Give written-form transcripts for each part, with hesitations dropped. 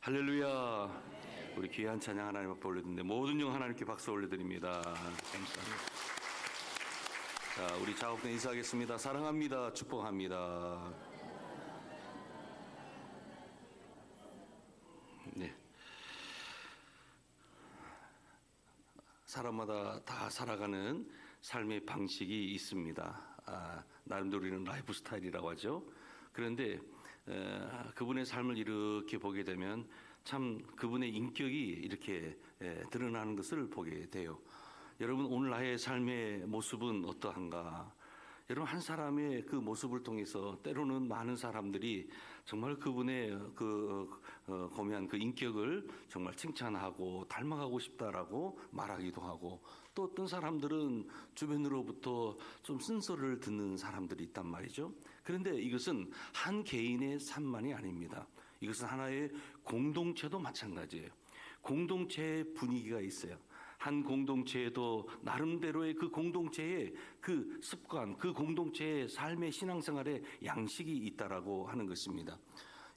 할렐루야. 우리 귀한 찬양 하나님 앞에 올려드리는데 모든 영 하나님께 박수 올려드립니다. 감사합니다. 자, 우리 작업대 인사하겠습니다. 사랑합니다. 축복합니다. 네. 사람마다 다 살아가는 삶의 방식이 있습니다. 나름대로 우리는 라이프 스타일이라고 하죠. 그런데 그분의 삶을 이렇게 보게 되면 참 그분의 인격이 이렇게 드러나는 것을 보게 돼요. 여러분, 오늘 나의 삶의 모습은 어떠한가? 여러분, 한 사람의 그 모습을 통해서 때로는 많은 사람들이 정말 그분의 고매한 그 인격을 정말 칭찬하고 닮아가고 싶다라고 말하기도 하고, 또 어떤 사람들은 주변으로부터 좀 쓴소리를 듣는 사람들이 있단 말이죠. 그런데 이것은 한 개인의 삶만이 아닙니다. 이것은 하나의 공동체도 마찬가지예요. 공동체의 분위기가 있어요. 한 공동체에도 나름대로의 그 공동체의 그 습관, 그 공동체의 삶의 신앙생활의 양식이 있다라고 하는 것입니다.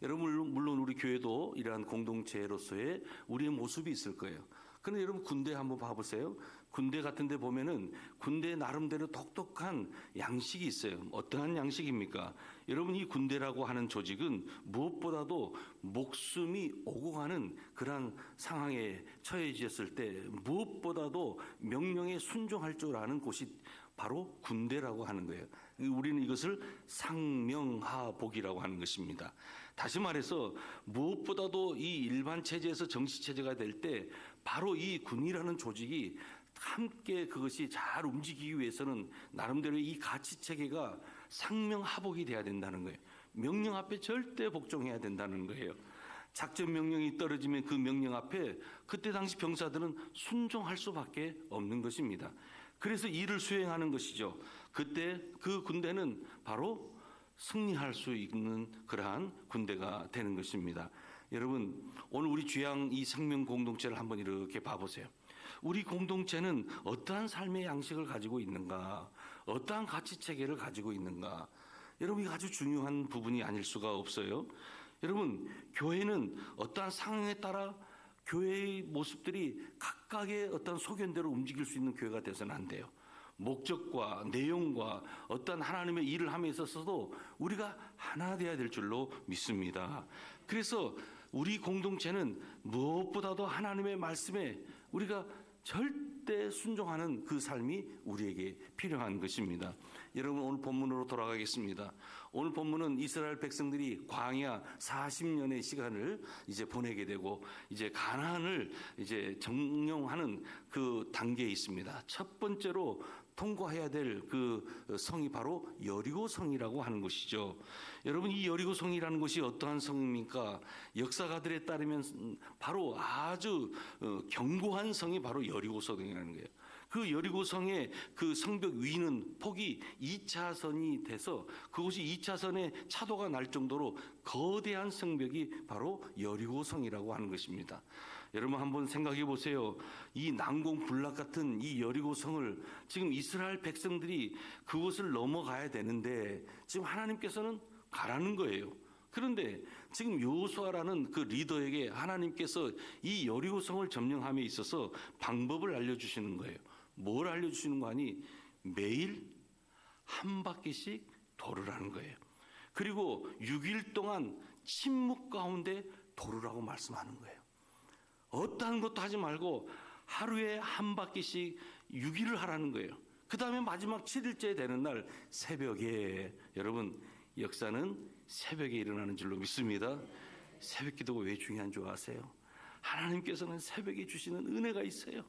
여러분, 물론 우리 교회도 이러한 공동체로서의 우리의 모습이 있을 거예요. 그런데 여러분, 군대 한번 봐보세요. 군대 같은 데 보면은 군대 나름대로 독특한 양식이 있어요. 어떠한 양식입니까? 여러분, 이 군대라고 하는 조직은 무엇보다도 목숨이 오고 가는 그러한 상황에 처해졌을 때 무엇보다도 명령에 순종할 줄 아는 곳이 바로 군대라고 하는 거예요. 우리는 이것을 상명하복이라고 하는 것입니다. 다시 말해서 무엇보다도 이 일반 체제에서 정시 체제가 될 때 바로 이 군이라는 조직이 함께 그것이 잘 움직이기 위해서는 나름대로 이 가치 체계가 상명하복이 돼야 된다는 거예요. 명령 앞에 절대 복종해야 된다는 거예요. 작전 명령이 떨어지면 그 명령 앞에 그때 당시 병사들은 순종할 수밖에 없는 것입니다. 그래서 일을 수행하는 것이죠. 그때 그 군대는 바로 승리할 수 있는 그러한 군대가 되는 것입니다. 여러분, 오늘 우리 주양 이 생명 공동체를 한번 이렇게 봐보세요. 우리 공동체는 어떠한 삶의 양식을 가지고 있는가, 어떠한 가치 체계를 가지고 있는가. 여러분, 이게 아주 중요한 부분이 아닐 수가 없어요. 여러분, 교회는 어떠한 상황에 따라 교회의 모습들이 각각의 어떤 소견대로 움직일 수 있는 교회가 되어서는 안 돼요. 목적과 내용과 어떤 하나님의 일을 함에 있어서도 우리가 하나 되어야 될 줄로 믿습니다. 그래서 우리 공동체는 무엇보다도 하나님의 말씀에 우리가 절대 순종하는 그 삶이 우리에게 필요한 것입니다. 여러분, 오늘 본문으로 돌아가겠습니다. 오늘 본문은 이스라엘 백성들이 광야 40년의 시간을 이제 보내게 되고 이제 가나안을 이제 정령하는 그 단계에 있습니다. 첫 번째로 통과해야 될 그 성이 바로 여리고 성이라고 하는 것이죠. 여러분, 이 여리고 성이라는 것이 어떠한 성입니까? 역사가들에 따르면 바로 아주 견고한 성이 바로 여리고 성이라는 거예요. 그 여리고 성의 그 성벽 위는 폭이 2차선이 돼서 그곳이 2차선의 차도가 날 정도로 거대한 성벽이 바로 여리고 성이라고 하는 것입니다. 여러분, 한번 생각해 보세요. 이 난공불락 같은 이 여리고 성을 지금 이스라엘 백성들이 그곳을 넘어가야 되는데 지금 하나님께서는 가라는 거예요. 그런데 지금 여호수아라는 그 리더에게 하나님께서 이 여리고 성을 점령함에 있어서 방법을 알려주시는 거예요. 뭘 알려주시는 거 아니? 매일 한 바퀴씩 돌으라는 거예요. 그리고 6일 동안 침묵 가운데 돌으라고 말씀하는 거예요. 어떠한 것도 하지 말고 하루에 한 바퀴씩 6일을 하라는 거예요. 그 다음에 마지막 7일째 되는 날 새벽에, 여러분, 역사는 새벽에 일어나는 줄로 믿습니다. 새벽 기도가 왜 중요한 줄 아세요? 하나님께서는 새벽에 주시는 은혜가 있어요.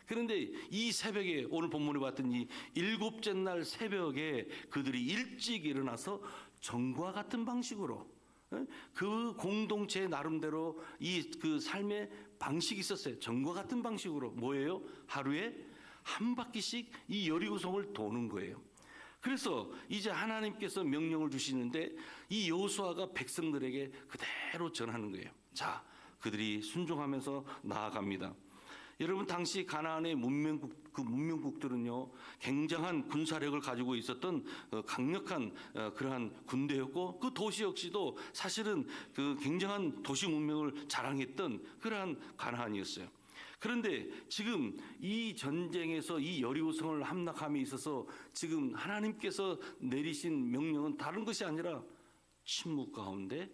그런데 이 새벽에 오늘 본문에 봤던 이 7째 날 새벽에 그들이 일찍 일어나서 전과 같은 방식으로 그 공동체 나름대로 이 그 삶의 방식이 있었어요. 전과 같은 방식으로 뭐예요? 하루에 한 바퀴씩 이 여리고성을 도는 거예요. 그래서 이제 하나님께서 명령을 주시는데 이 여호수아가 백성들에게 그대로 전하는 거예요. 자, 그들이 순종하면서 나아갑니다. 여러분 당시 가나안의 문명국들은요 굉장한 군사력을 가지고 있었던 강력한 그러한 군대였고 그 도시 역시도 사실은 그 굉장한 도시 문명을 자랑했던 그러한 가나안이었어요. 그런데 지금 이 전쟁에서 이 여리고성을 함락함에 있어서 지금 하나님께서 내리신 명령은 다른 것이 아니라 침묵 가운데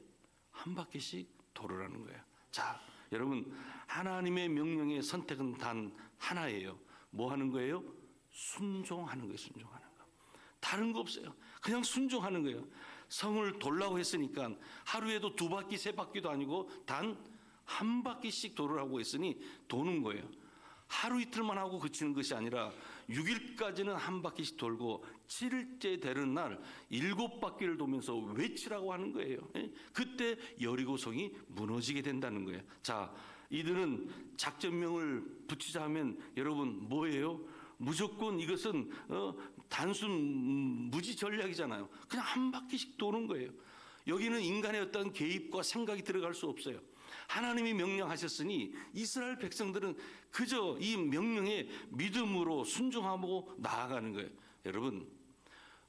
한 바퀴씩 돌으라는 거예요. 자, 여러분 하나님의 명령의 선택은 단 하나예요. 뭐 하는 거예요? 순종하는 거예요. 순종하는 거. 다른 거 없어요. 그냥 순종하는 거예요. 성을 돌라고 했으니까 하루에도 2바퀴 3바퀴도 아니고 단 한 바퀴씩 돌으라고 했으니 도는 거예요. 하루 이틀만 하고 그치는 것이 아니라 6일까지는 한 바퀴씩 돌고 7일째 되는 날 7바퀴를 돌면서 외치라고 하는 거예요. 그때 여리고성이 무너지게 된다는 거예요. 자, 이들은 작전명을 붙이자 하면 여러분 뭐예요? 무조건 이것은 단순 무지 전략이잖아요. 그냥 한 바퀴씩 도는 거예요. 여기는 인간의 어떤 개입과 생각이 들어갈 수 없어요. 하나님이 명령하셨으니 이스라엘 백성들은 그저 이 명령에 믿음으로 순종하고 나아가는 거예요. 여러분,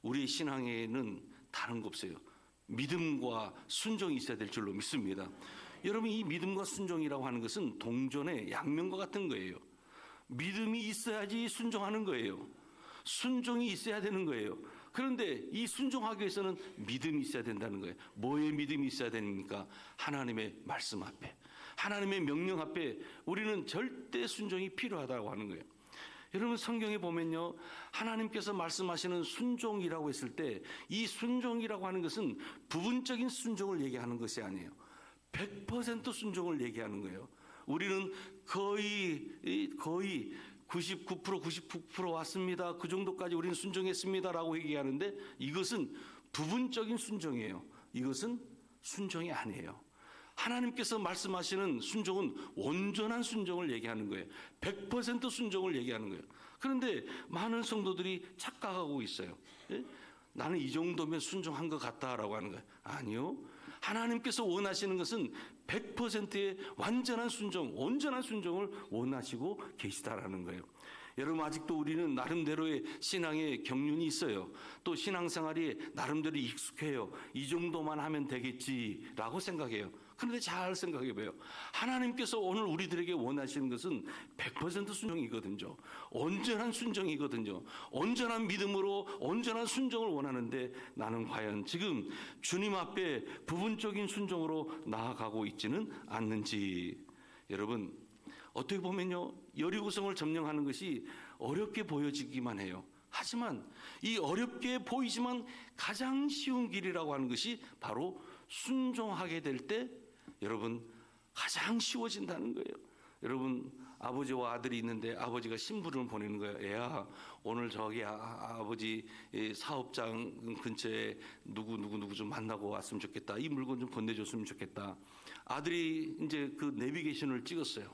우리 신앙에는 다른 거 없어요. 믿음과 순종이 있어야 될 줄로 믿습니다. 여러분, 이 믿음과 순종이라고 하는 것은 동전의 양면과 같은 거예요. 믿음이 있어야지 순종하는 거예요. 순종이 있어야 되는 거예요. 그런데 이 순종하기 위해서는 믿음이 있어야 된다는 거예요. 뭐의 믿음이 있어야 됩니까? 하나님의 말씀 앞에, 하나님의 명령 앞에 우리는 절대 순종이 필요하다고 하는 거예요. 여러분 성경에 보면요, 하나님께서 말씀하시는 순종이라고 했을 때 이 순종이라고 하는 것은 부분적인 순종을 얘기하는 것이 아니에요. 100% 순종을 얘기하는 거예요. 우리는 거의 99% 99% 왔습니다. 그 정도까지 우리는 순종했습니다라고 얘기하는데 이것은 부분적인 순종이에요. 이것은 순종이 아니에요. 하나님께서 말씀하시는 순종은 온전한 순종을 얘기하는 거예요. 100% 순종을 얘기하는 거예요. 그런데 많은 성도들이 착각하고 있어요. 나는 이 정도면 순종한 것 같다라고 하는 거예요. 아니요. 하나님께서 원하시는 것은 100%의 완전한 순종, 온전한 순종을 원하시고 계시다라는 거예요. 여러분 아직도 우리는 나름대로의 신앙의 경륜이 있어요. 또 신앙생활이 나름대로 익숙해요. 이 정도만 하면 되겠지라고 생각해요. 그런데 잘 생각해봐요. 하나님께서 오늘 우리들에게 원하시는 것은 100% 순종이거든요. 온전한 순종이거든요. 온전한 믿음으로 온전한 순종을 원하는데 나는 과연 지금 주님 앞에 부분적인 순종으로 나아가고 있지는 않는지. 여러분 어떻게 보면요, 여리고성을 점령하는 것이 어렵게 보여지기만 해요. 하지만 이 어렵게 보이지만 가장 쉬운 길이라고 하는 것이 바로 순종하게 될 때 여러분 가장 쉬워진다는 거예요. 여러분 아버지와 아들이 있는데 아버지가 신부를 보내는 거예요. 애야, 오늘 저기 아버지 사업장 근처에 누구 좀 만나고 왔으면 좋겠다. 이 물건 좀 건네줬으면 좋겠다. 아들이 이제 그 내비게이션을 찍었어요.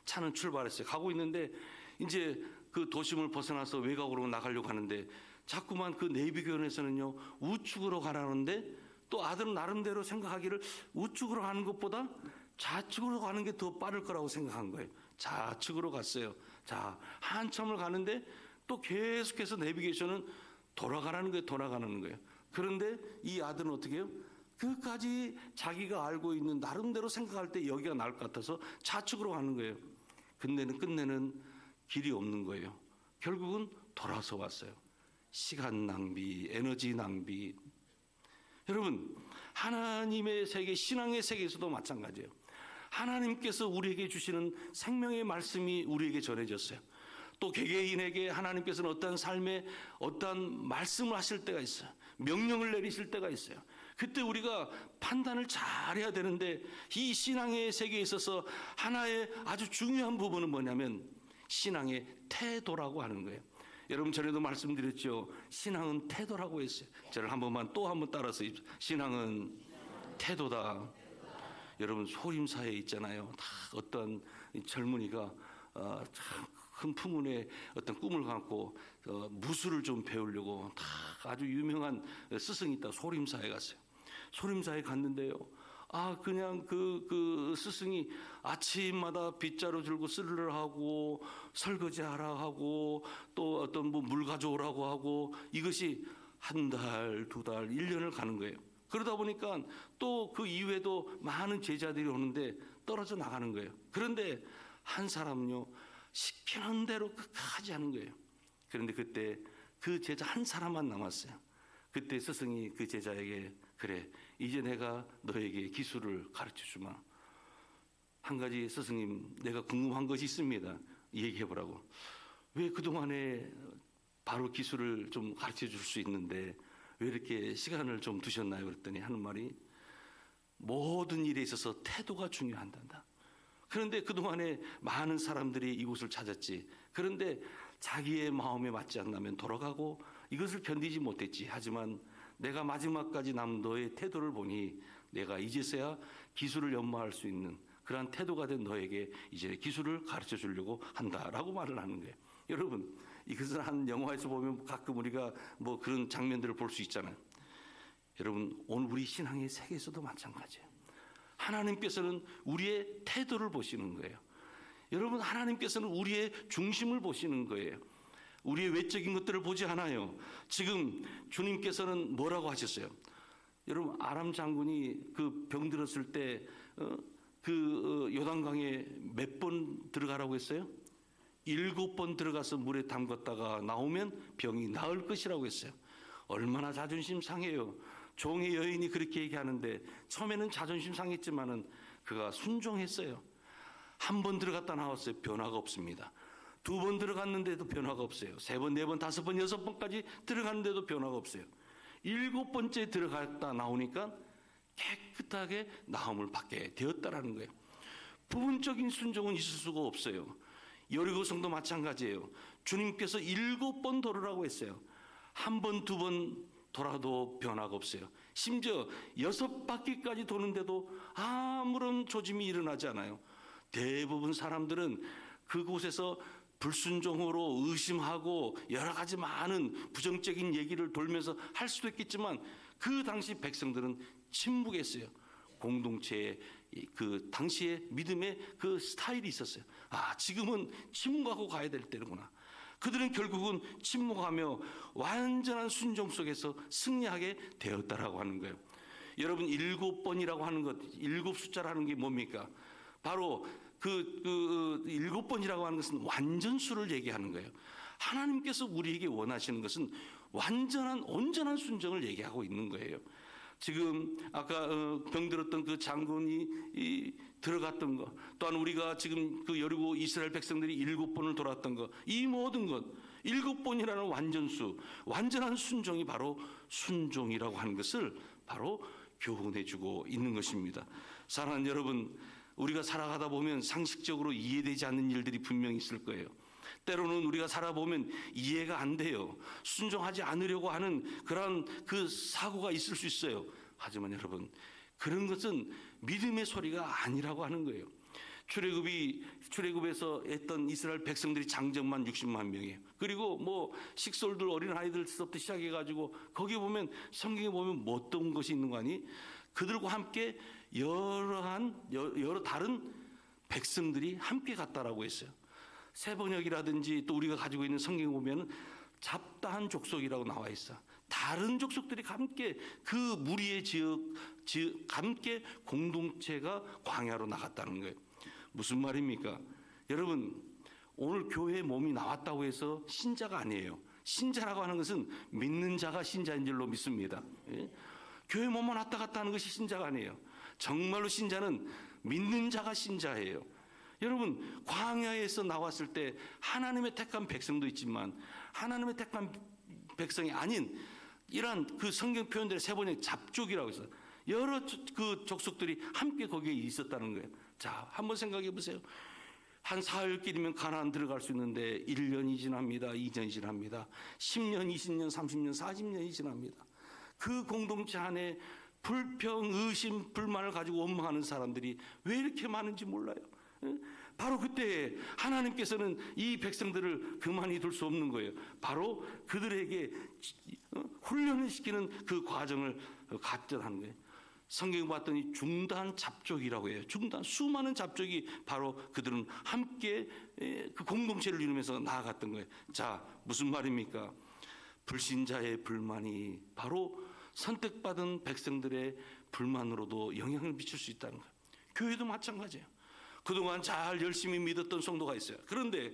차는 출발했어요. 가고 있는데 이제 그 도심을 벗어나서 외곽으로 나가려고 하는데 자꾸만 그 내비게이션에서는요 우측으로 가라는데 또 아들은 나름대로 생각하기를 우측으로 가는 것보다 좌측으로 가는 게 더 빠를 거라고 생각한 거예요. 좌측으로 갔어요. 자, 한참을 가는데 또 계속해서 내비게이션은 돌아가라는 거예요. 돌아가는 거예요. 그런데 이 아들은 어떻게 해요? 그까지 자기가 알고 있는 나름대로 생각할 때 여기가 나을 것 같아서 좌측으로 가는 거예요. 근데는 끝내는 길이 없는 거예요. 결국은 돌아서 왔어요. 시간 낭비, 에너지 낭비. 여러분 하나님의 세계, 신앙의 세계에서도 마찬가지예요. 하나님께서 우리에게 주시는 생명의 말씀이 우리에게 전해졌어요. 또 개개인에게 하나님께서는 어떠한 삶에 어떠한 말씀을 하실 때가 있어요. 명령을 내리실 때가 있어요. 그때 우리가 판단을 잘해야 되는데 이 신앙의 세계에 있어서 하나의 아주 중요한 부분은 뭐냐면 신앙의 태도라고 하는 거예요. 여러분 전에도 말씀드렸죠. 신앙은 태도라고 했어요. 저를 한 번만 또 한 번 따라서 신앙은 태도다. 여러분 소림사에 있잖아요. 다 어떤 젊은이가 참 큰 풍운의 어떤 꿈을 갖고 무술을 좀 배우려고 다 아주 유명한 스승이 있다. 소림사에 갔어요. 소림사에 갔는데요. 그냥 그 스승이 아침마다 빗자루 들고 쓸를 하고 설거지하라 하고 또 어떤 뭐 물 가져오라고 하고 이것이 한 달, 두 달, 1년을 가는 거예요. 그러다 보니까 또 그 이후에도 많은 제자들이 오는데 떨어져 나가는 거예요. 그런데 한 사람은요, 시키는 대로 하지 않은 거예요. 그런데 그때 그 제자 한 사람만 남았어요. 그때 스승이 그 제자에게 그래, 이제 내가 너에게 기술을 가르쳐 주마. 한 가지 스승님, 내가 궁금한 것이 있습니다. 얘기해 보라고. 왜 그동안에 바로 기술을 좀 가르쳐 줄 수 있는데 왜 이렇게 시간을 좀 두셨나요? 그랬더니 하는 말이 모든 일에 있어서 태도가 중요한단다. 그런데 그동안에 많은 사람들이 이곳을 찾았지. 그런데 자기의 마음에 맞지 않다면 돌아가고 이것을 견디지 못했지. 하지만 내가 마지막까지 남은 너의 태도를 보니 내가 이제서야 기술을 연마할 수 있는 그러한 태도가 된 너에게 이제 기술을 가르쳐 주려고 한다라고 말을 하는 거예요. 여러분, 이것은 한 영화에서 보면 가끔 우리가 뭐 그런 장면들을 볼 수 있잖아요. 여러분, 오늘 우리 신앙의 세계에서도 마찬가지예요. 하나님께서는 우리의 태도를 보시는 거예요. 여러분, 하나님께서는 우리의 중심을 보시는 거예요. 우리의 외적인 것들을 보지 않아요. 지금 주님께서는 뭐라고 하셨어요? 여러분, 아람 장군이 그 병 들었을 때 요단강에 몇 번 들어가라고 했어요? 7번 들어가서 물에 담갔다가 나오면 병이 나을 것이라고 했어요. 얼마나 자존심 상해요. 종의 여인이 그렇게 얘기하는데 처음에는 자존심 상했지만은 그가 순종했어요. 한 번 들어갔다 나왔어요. 변화가 없습니다. 2번 들어갔는데도 변화가 없어요. 3번, 4번, 5번, 6번까지 들어갔는데도 변화가 없어요. 7번째 들어갔다 나오니까 깨끗하게 나음을 받게 되었다라는 거예요. 부분적인 순종은 있을 수가 없어요. 여리고성도 마찬가지예요. 주님께서 7번 돌으라고 했어요. 1번, 2번 돌아도 변화가 없어요. 심지어 6바퀴까지 도는데도 아무런 조짐이 일어나지 않아요. 대부분 사람들은 그곳에서 불순종으로 의심하고 여러 가지 많은 부정적인 얘기를 돌면서 할 수도 있겠지만 그 당시 백성들은 침묵했어요. 공동체의 그 당시의 믿음의 그 스타일이 있었어요. 지금은 침묵하고 가야 될 때구나. 그들은 결국은 침묵하며 완전한 순종 속에서 승리하게 되었다라고 하는 거예요. 여러분, 7번이라고 하는 것, 7 숫자라는 게 뭡니까? 바로 그 7번이라고 하는 것은 완전수를 얘기하는 거예요. 하나님께서 우리에게 원하시는 것은 완전한 온전한 순종을 얘기하고 있는 거예요. 지금 아까 병들었던 그 장군이 들어갔던 것, 또한 우리가 지금 그 여리고 이스라엘 백성들이 7번을 돌았던 것, 이 모든 것 7번이라는 완전수, 완전한 순종이 바로 순종이라고 하는 것을 바로 교훈해주고 있는 것입니다. 사랑하는 여러분, 우리가 살아가다 보면 상식적으로 이해되지 않는 일들이 분명히 있을 거예요. 때로는 우리가 살아보면 이해가 안 돼요. 순종하지 않으려고 하는 그런 그 사고가 있을 수 있어요. 하지만 여러분, 그런 것은 믿음의 소리가 아니라고 하는 거예요. 출애굽에서 했던 이스라엘 백성들이 장정만 60만 명이에요. 그리고 뭐 식솔들, 어린 아이들부터 시작해가지고 거기 보면 성경에 보면 뭐 어떤 것이 있는 거 아니? 그들과 함께 여러 다른 백성들이 함께 갔다라고 했어요. 세번역이라든지 또 우리가 가지고 있는 성경에 보면 잡다한 족속이라고 나와 있어. 다른 족속들이 함께 그 무리의 지역 함께 공동체가 광야로 나갔다는 거예요. 무슨 말입니까? 여러분, 오늘 교회에 몸이 나왔다고 해서 신자가 아니에요. 신자라고 하는 것은 믿는 자가 신자인 줄로 믿습니다. 교회 몸만 왔다 갔다 하는 것이 신자가 아니에요. 정말로 신자는 믿는 자가 신자예요. 여러분, 광야에서 나왔을 때 하나님의 택한 백성도 있지만 하나님의 택한 백성이 아닌 이러한 그 성경 표현들의 세 번의 잡족이라고 해서 여러 그 족속들이 함께 거기에 있었다는 거예요. 자, 한번 생각해 보세요. 한 사흘길이면 가나안 들어갈 수 있는데 1년이 지납니다. 2년이 지납니다. 10년, 20년, 30년, 40년이 지납니다. 그 공동체 안에 불평, 의심, 불만을 가지고 원망하는 사람들이 왜 이렇게 많은지 몰라요. 바로 그때 하나님께서는 이 백성들을 그만히 둘 수 없는 거예요. 바로 그들에게 훈련을 시키는 그 과정을 갖게 하는 거예요. 성경 봤더니 중단 잡족이라고 해요. 중단, 수많은 잡족이 바로 그들은 함께 그 공동체를 이루면서 나아갔던 거예요. 자, 무슨 말입니까? 불신자의 불만이 바로 선택받은 백성들의 불만으로도 영향을 미칠 수 있다는 거예요. 교회도 마찬가지예요. 그동안 잘 열심히 믿었던 성도가 있어요. 그런데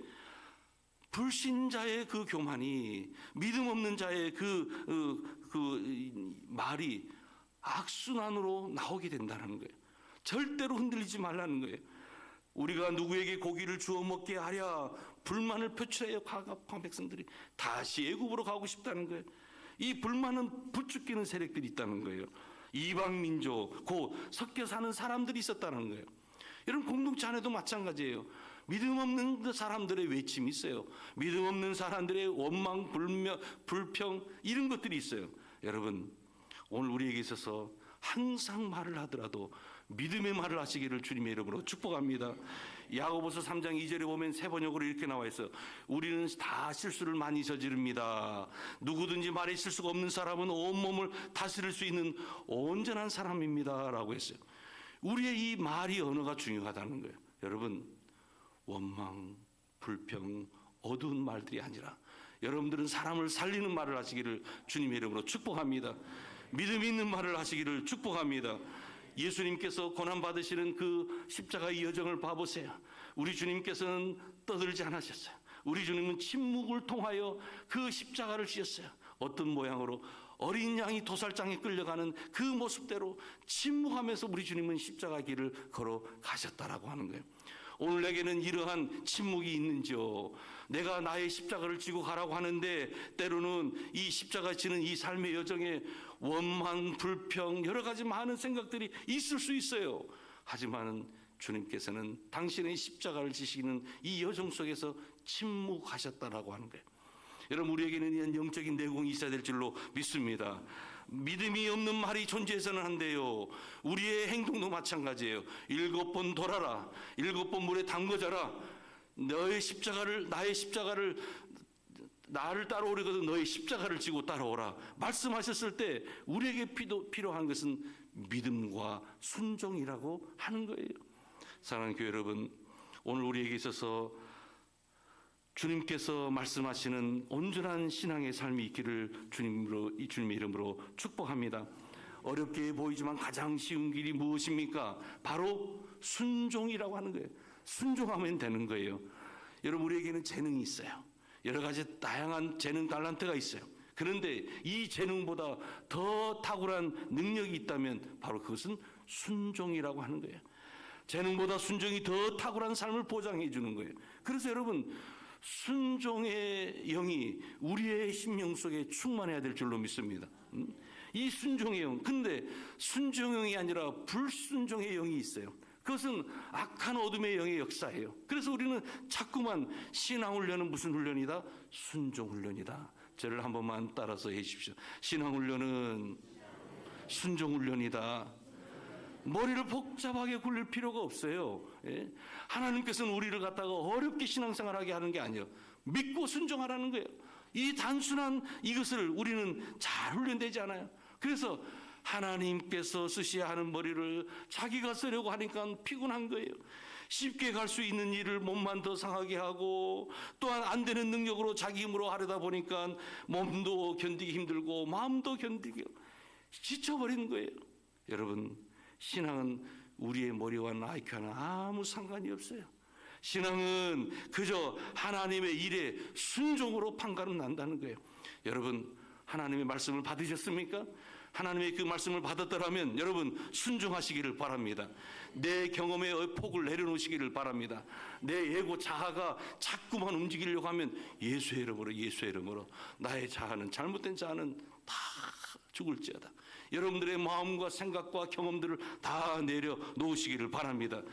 불신자의 그 교만이, 믿음 없는 자의 그 말이 악순환으로 나오게 된다는 거예요. 절대로 흔들리지 말라는 거예요. 우리가 누구에게 고기를 주워 먹게 하랴 불만을 표출해요. 가갑한 백성들이 다시 애굽으로 가고 싶다는 거예요. 이 불만은 부추기는 세력들이 있다는 거예요. 이방 민족, 곧 섞여 사는 사람들이 있었다는 거예요. 여러분, 공동체 안에도 마찬가지예요. 믿음 없는 사람들의 외침이 있어요. 믿음 없는 사람들의 원망, 불평 이런 것들이 있어요. 여러분, 오늘 우리에게 있어서 항상 말을 하더라도 믿음의 말을 하시기를 주님의 이름으로 축복합니다. 야고보서 3장 2절에 보면 세 번역으로 이렇게 나와 있어요. 우리는 다 실수를 많이 저지릅니다. 누구든지 말에 실수가 없는 사람은 온몸을 다스릴 수 있는 온전한 사람입니다 라고 했어요. 우리의 이 말이, 언어가 중요하다는 거예요. 여러분, 원망, 불평, 어두운 말들이 아니라 여러분들은 사람을 살리는 말을 하시기를 주님의 이름으로 축복합니다. 믿음 있는 말을 하시기를 축복합니다. 예수님께서 고난받으시는 그 십자가의 여정을 봐보세요. 우리 주님께서는 떠들지 않으셨어요. 우리 주님은 침묵을 통하여 그 십자가를 지었어요. 어떤 모양으로? 어린 양이 도살장에 끌려가는 그 모습대로 침묵하면서 우리 주님은 십자가 길을 걸어가셨다라고 하는 거예요. 오늘 내게는 이러한 침묵이 있는지요? 내가 나의 십자가를 지고 가라고 하는데 때로는 이 십자가 지는 이 삶의 여정에 원망, 불평, 여러 가지 많은 생각들이 있을 수 있어요. 하지만 주님께서는 당신의 십자가를 지시는 이 여정 속에서 침묵하셨다라고 하는 거예요. 여러분, 우리에게는 이런 영적인 내공이 있어야 될 줄로 믿습니다. 믿음이 없는 말이 존재해서는 안 돼요. 우리의 행동도 마찬가지예요. 7번 돌아라, 7번 물에 담궈져라. 나의 십자가를 나를 따라오려거든 너의 십자가를 지고 따라오라 말씀하셨을 때 우리에게 필요한 것은 믿음과 순종이라고 하는 거예요. 사랑하는 교회 여러분, 오늘 우리에게 있어서 주님께서 말씀하시는 온전한 신앙의 삶이 있기를 주님의 이름으로 축복합니다. 어렵게 보이지만 가장 쉬운 길이 무엇입니까? 바로 순종이라고 하는 거예요. 순종하면 되는 거예요. 여러분, 우리에게는 재능이 있어요. 여러 가지 다양한 재능, 달란트가 있어요. 그런데 이 재능보다 더 탁월한 능력이 있다면 바로 그것은 순종이라고 하는 거예요. 재능보다 순종이 더 탁월한 삶을 보장해 주는 거예요. 그래서 여러분, 순종의 영이 우리의 심령 속에 충만해야 될 줄로 믿습니다. 이 순종의 영, 근데 순종의 영이 아니라 불순종의 영이 있어요. 그것은 악한 어둠의 영의 역사예요. 그래서 우리는 자꾸만 신앙훈련은 무슨 훈련이다? 순종훈련이다. 저를 한 번만 따라서 해주십시오. 신앙훈련은 순종훈련이다. 머리를 복잡하게 굴릴 필요가 없어요. 예? 하나님께서는 우리를 갖다가 어렵게 신앙생활하게 하는 게 아니에요. 믿고 순종하라는 거예요. 이 단순한 이것을 우리는 잘 훈련되지 않아요. 그래서 하나님께서 쓰셔야 하는 머리를 자기가 쓰려고 하니까 피곤한 거예요. 쉽게 갈 수 있는 일을 몸만 더 상하게 하고 또한 안 되는 능력으로 자기 힘으로 하려다 보니까 몸도 견디기 힘들고 마음도 견디기 지쳐버리는 거예요. 여러분, 신앙은 우리의 머리와 IQ와는 아무 상관이 없어요. 신앙은 그저 하나님의 일에 순종으로 판가름 난다는 거예요. 여러분, 하나님의 말씀을 받으셨습니까? 하나님의 그 말씀을 받았더라면 여러분 순종하시기를 바랍니다. 내 경험의 폭을 내려놓으시기를 바랍니다. 내 예고 자아가 자꾸만 움직이려고 하면 예수의 이름으로 나의 자아는, 잘못된 자아는 다 죽을지어다. 여러분들의 마음과 생각과 경험들을 다 내려놓으시기를 바랍니다.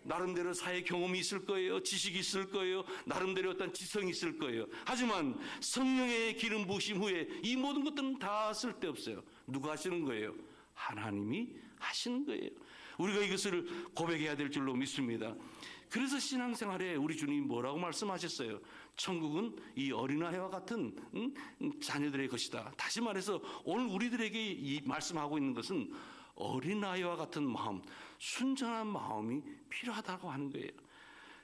나름대로 사회 경험이 있을 거예요. 지식이 있을 거예요. 나름대로 어떤 지성이 있을 거예요. 하지만 성령의 기름 부으심 후에 이 모든 것들은 다 쓸데없어요. 누가 하시는 거예요? 하나님이 하시는 거예요. 우리가 이것을 고백해야 될 줄로 믿습니다. 그래서 신앙생활에 우리 주님이 뭐라고 말씀하셨어요? 천국은 이 어린아이와 같은 자녀들의 것이다. 다시 말해서 오늘 우리들에게 이 말씀하고 있는 것은 어린아이와 같은 마음, 순전한 마음이 필요하다고 하는 거예요.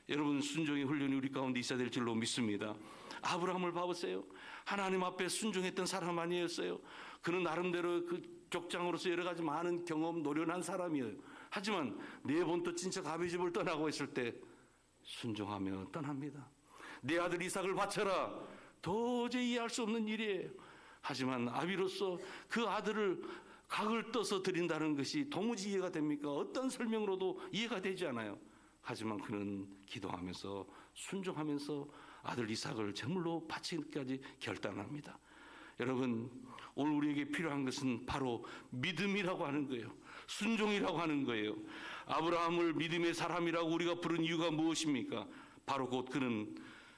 여러분, 순종의 훈련이 우리 가운데 있어야 될 줄로 믿습니다. 아브라함을 봐보세요. 하나님 앞에 순종했던 사람 아니었어요? 그는 나름대로 그 족장으로서 여러 가지 많은 경험 노련한 사람이에요. 하지만 네 번 또 친척 아비 집을 떠나고 있을 때 순종하며 떠납니다. 내 아들 이삭을 바쳐라. 도저히 이해할 수 없는 일이에요. 하지만 아비로서 그 아들을 각을 떠서 드린다는 것이 도무지 이해가 됩니까? 어떤 설명으로도 이해가 되지 않아요. 하지만 그는 기도하면서 순종하면서 아들 이삭을 제물로 바치기까지 결단합니다. 여러분, 오늘 우리에게 필요한 것은 바로 믿음이라고 하는 거예요. 순종이라고 하는 거예요. 아브라함을 믿음의 사람이라고 우리가 부른 이유가 무엇입니까? 바로 곧 그는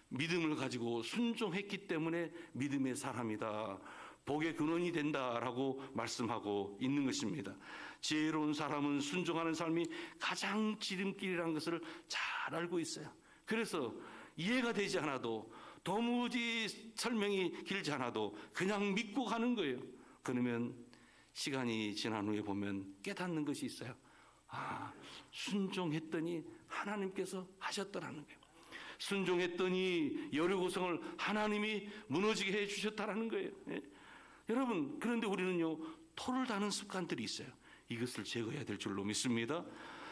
믿음을 가지고 순종했기 때문에 믿음의 사람이다, 복의 근원이 된다라고 말씀하고 있는 것입니다. 지혜로운 사람은 순종하는 삶이 가장 지름길이라는 것을 잘 알고 있어요. 그래서 이해가 되지 않아도, 도무지 설명이 길지 않아도 그냥 믿고 가는 거예요. 그러면 시간이 지난 후에 보면 깨닫는 것이 있어요. 아, 순종했더니 하나님께서 하셨더라는 거예요. 순종했더니 여리고성을 하나님이 무너지게 해 주셨다라는 거예요. 예? 여러분, 그런데 우리는요, 토를 다는 습관들이 있어요. 이것을 제거해야 될 줄로 믿습니다.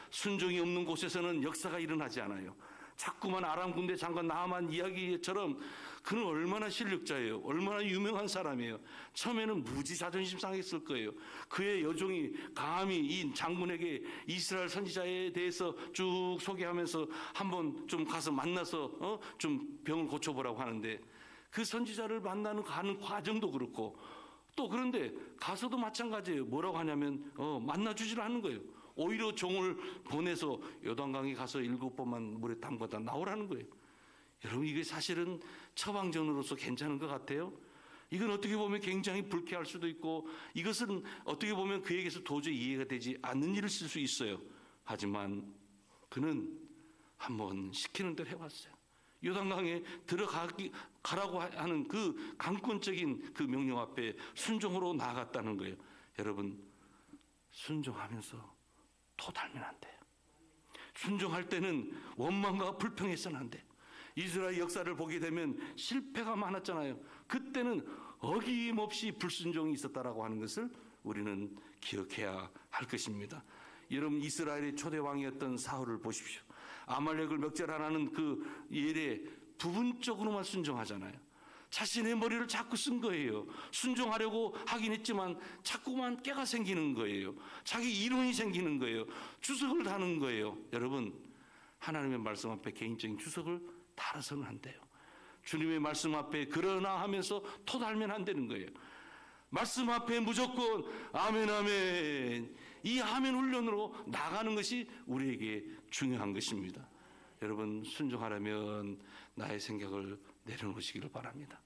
순종이 없는 곳에서는 역사가 일어나지 않아요. 자꾸만 아람 군대 장관 나아만 이야기처럼 그는 얼마나 실력자예요. 얼마나 유명한 사람이에요. 처음에는 무지 자존심 상했을 거예요. 그의 여종이 감히 이 장군에게 이스라엘 선지자에 대해서 쭉 소개하면서 한번 좀 가서 만나서 좀 병을 고쳐보라고 하는데, 그 선지자를 가는 과정도 그렇고, 또 그런데 가서도 마찬가지예요. 뭐라고 하냐면 만나주질 않는 거예요. 오히려 종을 보내서 요단강에 가서 7번만 물에 담가다 나오라는 거예요. 여러분, 이게 사실은 처방전으로서 괜찮은 것 같아요? 이건 어떻게 보면 굉장히 불쾌할 수도 있고, 이것은 어떻게 보면 그에게서 도저히 이해가 되지 않는 일을 쓸 수 있어요. 하지만 그는 한번 시키는 대로 해왔어요. 요단강에 가라고 하는 그 강권적인 그 명령 앞에 순종으로 나아갔다는 거예요. 여러분, 순종하면서 토달면 안 돼요. 순종할 때는 원망과 불평해서는 안 돼요. 이스라엘 역사를 보게 되면 실패가 많았잖아요. 그때는 어김없이 불순종이 있었다라고 하는 것을 우리는 기억해야 할 것입니다. 여러분, 이스라엘의 초대 왕이었던 사울을 보십시오. 아말렉을 멱절하라는 그 일에 부분적으로만 순종하잖아요. 자신의 머리를 자꾸 쓴 거예요. 순종하려고 하긴 했지만 자꾸만 깨가 생기는 거예요. 자기 이론이 생기는 거예요. 주석을 다는 거예요. 여러분, 하나님의 말씀 앞에 개인적인 주석을 달아서는 안 돼요. 주님의 말씀 앞에 그러나 하면서 토달면 안 되는 거예요. 말씀 앞에 무조건 아멘 아멘, 이 아멘 훈련으로 나가는 것이 우리에게 중요한 것입니다. 여러분, 순종하려면 나의 생각을 내려놓으시기를 바랍니다.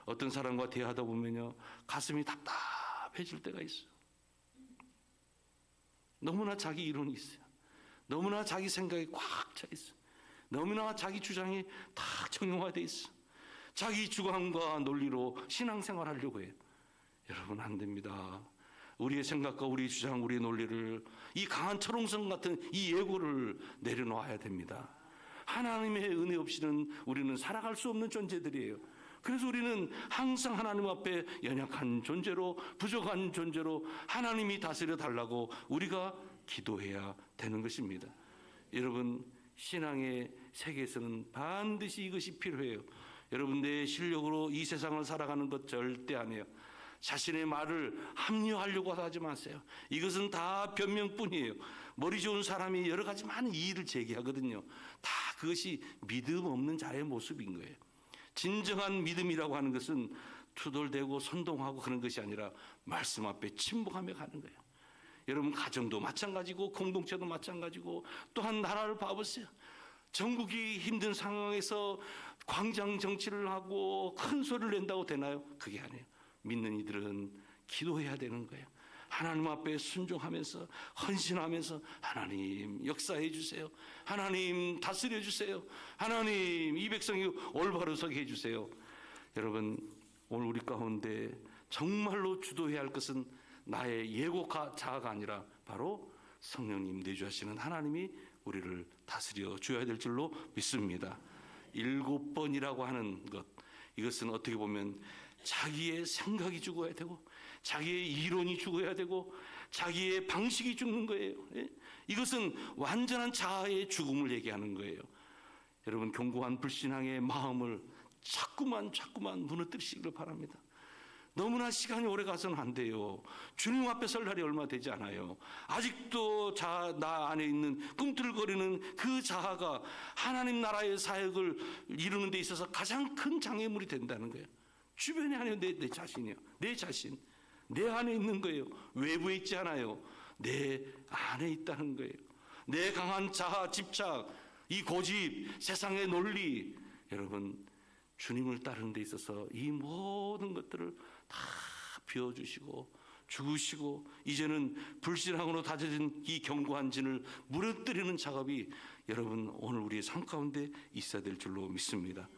어떤 사람과 대화하다 보면요, 가슴이 답답해질 때가 있어요. 너무나 자기 이론이 있어요. 너무나 자기 생각이 꽉 차 있어요. 너무나 자기 주장이 다 정형화되어 있어요. 자기 주관과 논리로 신앙생활 하려고 해요. 여러분, 안 됩니다. 우리의 생각과 우리의 주장, 우리의 논리를, 이 강한 철옹성 같은 이 예고를 내려놓아야 됩니다. 하나님의 은혜 없이는 우리는 살아갈 수 없는 존재들이에요. 그래서 우리는 항상 하나님 앞에 연약한 존재로, 부족한 존재로 하나님이 다스려 달라고 우리가 기도해야 되는 것입니다. 여러분, 신앙의 세계에서는 반드시 이것이 필요해요. 여러분, 내 실력으로 이 세상을 살아가는 것 절대 아니에요. 자신의 말을 합리화하려고 하지 마세요. 이것은 다 변명뿐이에요. 머리 좋은 사람이 여러 가지 많은 이의를 제기하거든요. 다 그것이 믿음 없는 자의 모습인 거예요. 진정한 믿음이라고 하는 것은 투덜대고 선동하고 그런 것이 아니라 말씀 앞에 침묵하며 가는 거예요. 여러분, 가정도 마찬가지고 공동체도 마찬가지고, 또한 나라를 봐보세요. 전국이 힘든 상황에서 광장 정치를 하고 큰 소리를 낸다고 되나요? 그게 아니에요. 믿는 이들은 기도해야 되는 거예요. 하나님 앞에 순종하면서 헌신하면서 하나님 역사해 주세요. 하나님 다스려 주세요. 하나님 이 백성이 올바로 서게 해 주세요. 여러분, 오늘 우리 가운데 정말로 주도해야 할 것은 나의 예고 자아가 아니라 바로 성령님 내주하시는 하나님이 우리를 다스려 주어야 될 줄로 믿습니다. 7번이라고 하는 것, 이것은 어떻게 보면 자기의 생각이 죽어야 되고 자기의 이론이 죽어야 되고 자기의 방식이 죽는 거예요. 이것은 완전한 자아의 죽음을 얘기하는 거예요. 여러분, 견고한 불신앙의 마음을 자꾸만 무너뜨리시기를 바랍니다. 너무나 시간이 오래 가서는 안 돼요. 주님 앞에 설 날이 얼마 되지 않아요. 아직도 나 안에 있는 꿈틀거리는 그 자아가 하나님 나라의 사역을 이루는 데 있어서 가장 큰 장애물이 된다는 거예요. 주변이 아니에요. 내 자신이요. 내 자신. 내 안에 있는 거예요. 외부에 있지 않아요. 내 안에 있다는 거예요. 내 강한 자아, 집착, 이 고집, 세상의 논리. 여러분, 주님을 따르는 데 있어서 이 모든 것들을 다 비워주시고 죽으시고 이제는 불신앙으로 다져진 이 견고한 진을 무너뜨리는 작업이 여러분 오늘 우리의 삶 가운데 있어야 될 줄로 믿습니다.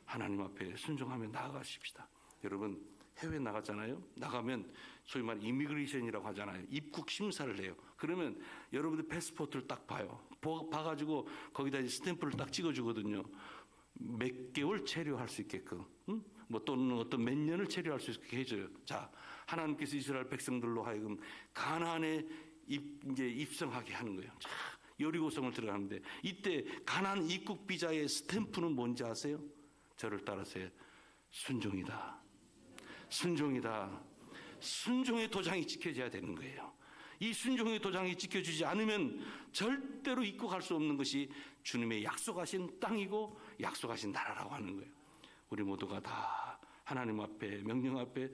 하나님 앞에 순종하며 나아가십시다. 여러분, 해외 나가잖아요. 나가면 소위 말해 이미그레이션이라고 하잖아요. 입국 심사를 해요. 그러면 여러분들 패스포트를 딱 봐요. 봐가지고 거기다 이제 스탬프를 딱 찍어주거든요. 몇 개월 체류할 수 있게끔, 뭐 또는 어떤 몇 년을 체류할 수 있게 해줘요. 자, 하나님께서 이스라엘 백성들로 하여금 가나안에 이제 입성하게 하는 거예요. 자, 여리고성을 들어가는데 이때 가나안 입국 비자의 스탬프는 뭔지 아세요? 저를 따라서 순종이다. 순종이다. 순종의 도장이 찍혀져야 되는 거예요. 이 순종의 도장이 찍혀주지 않으면 절대로 입국할 수 없는 것이 주님의 약속하신 땅이고 약속하신 나라라고 하는 거예요. 우리 모두가 다 하나님 앞에, 명령 앞에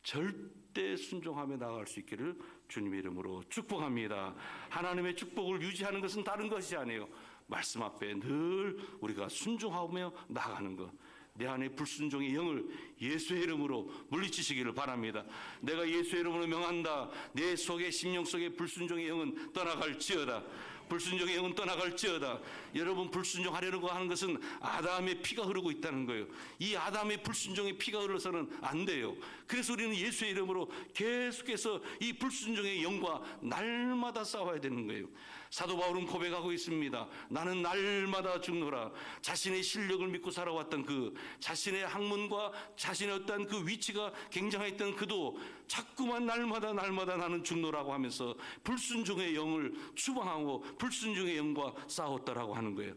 절대 순종하며 나아갈 수 있기를 주님의 이름으로 축복합니다. 하나님의 축복을 유지하는 것은 다른 것이 아니에요. 말씀 앞에 늘 우리가 순종하며 나아가는 것. 내 안에 불순종의 영을 예수의 이름으로 물리치시기를 바랍니다. 내가 예수의 이름으로 명한다. 내 속에, 심령 속에 불순종의 영은 떠나갈지어다. 불순종의 영은 떠나갈지어다. 여러분, 불순종하려고 하는 것은 아담의 피가 흐르고 있다는 거예요. 이 아담의 불순종의 피가 흘러서는 안 돼요. 그래서 우리는 예수의 이름으로 계속해서 이 불순종의 영과 날마다 싸워야 되는 거예요. 사도 바울은 고백하고 있습니다. 나는 날마다 죽노라. 자신의 실력을 믿고 살아왔던 그 자신의 학문과 자신의 어떤 그 위치가 굉장했던 그도 자꾸만 날마다 나는 죽노라고 하면서 불순종의 영을 추방하고 불순종의 영과 싸웠다라고 하는 거예요.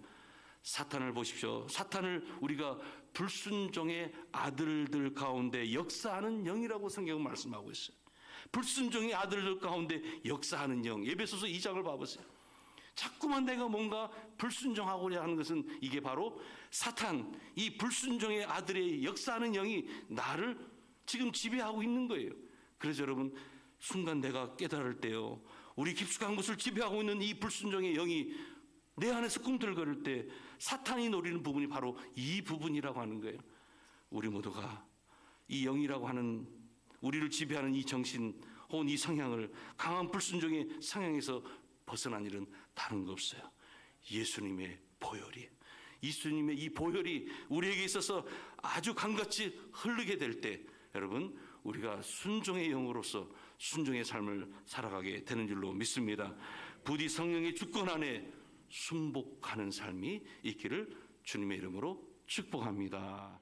사탄을 보십시오. 사탄을 우리가 불순종의 아들들 가운데 역사하는 영이라고 성경은 말씀하고 있어요. 불순종의 아들들 가운데 역사하는 영. 에베소서 2장을 봐보세요. 자꾸만 내가 뭔가 불순종하고자 하는 것은 이게 바로 사탄, 이 불순종의 아들의 역사하는 영이 나를 지금 지배하고 있는 거예요. 그래서 여러분, 순간 내가 깨달을 때요, 우리 깊숙한 곳을 지배하고 있는 이 불순종의 영이 내 안에서 꿈틀거릴 때 사탄이 노리는 부분이 바로 이 부분이라고 하는 거예요. 우리 모두가 이 영이라고 하는 우리를 지배하는 이 정신 혹은 이 성향을, 강한 불순종의 성향에서 벗어난 일은 다른 거 없어요. 예수님의 보혈이, 예수님의 이 보혈이 우리에게 있어서 아주 강같이 흐르게 될 때 여러분, 우리가 순종의 영으로서 순종의 삶을 살아가게 되는 줄로 믿습니다. 부디 성령의 주권 안에 순복하는 삶이 있기를 주님의 이름으로 축복합니다.